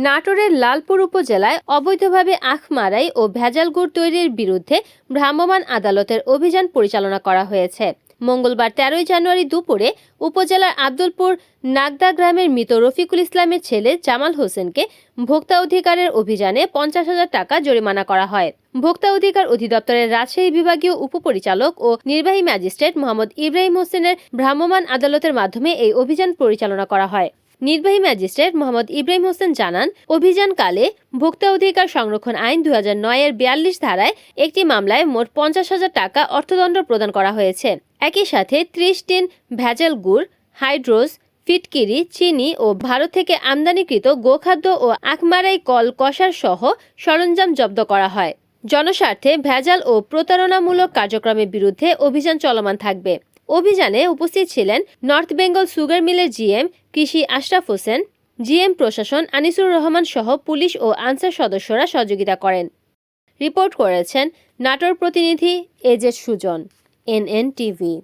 নাটোরের লালপুর উপজেলায় অবৈধভাবে আখ মারাই ও ভেজাল গুড় তৈরির বিরুদ্ধে ভ্রাম্যমাণ আদালতের অভিযান পরিচালনা করা হয়েছে। মঙ্গলবার 13 জানুয়ারি দুপুরে উপজেলার আব্দুলপুর নাগদা গ্রামের মৃত রফিকুল ইসলামের ছেলে জামাল হোসেনকে ভোক্তা অধিকারের অভিযানে 50,000 টাকা জরিমানা করা হয়। ভোক্তা অধিকার অধিদপ্তরের রাজশাহী বিভাগীয় উপপরিচালক ও নির্বাহী ম্যাজিস্ট্রেট মোহাম্মদ ইব্রাহিম হোসেনের ভ্রাম্যমাণ আদালতের মাধ্যমে এই অভিযান পরিচালনা করা হয়। নির্বাহী ম্যাজিস্ট্রেট মোহাম্মদ ইব্রাহিম হোসেন জানান, অভিযানকালে ভোক্তা অধিকার সংরক্ষণ আইন 2009-এর 42 ধারায় একটি মামলায় মোট 50,000 টাকা অর্থদণ্ড প্রদান করা হয়েছে। একই সাথে 30 টিন ভেজাল গুড়, হাইড্রোজ, ফিটকিরি, চিনি ও ভারত থেকে আমদানিকৃত গোখাদ্য ও আখমারাই কল কষার সহ সরঞ্জাম জব্দ করা হয়। জনস্বার্থে ভেজাল ও প্রতারণামূলক কার্যক্রমের বিরুদ্ধে অভিযান চলমান থাকবে। অভিযানে উপস্থিত ছিলেন নর্থ বেঙ্গল সুগার মিলের জিএম কৃষি আশরাফ হোসেন, জিএম প্রশাসন আনিসুর রহমান সহ পুলিশ ও আনসার সদস্যরা সহযোগিতা করেন। রিপোর্ট করেছেন নাটোর প্রতিনিধি এজেড সুজন, NN টিভি।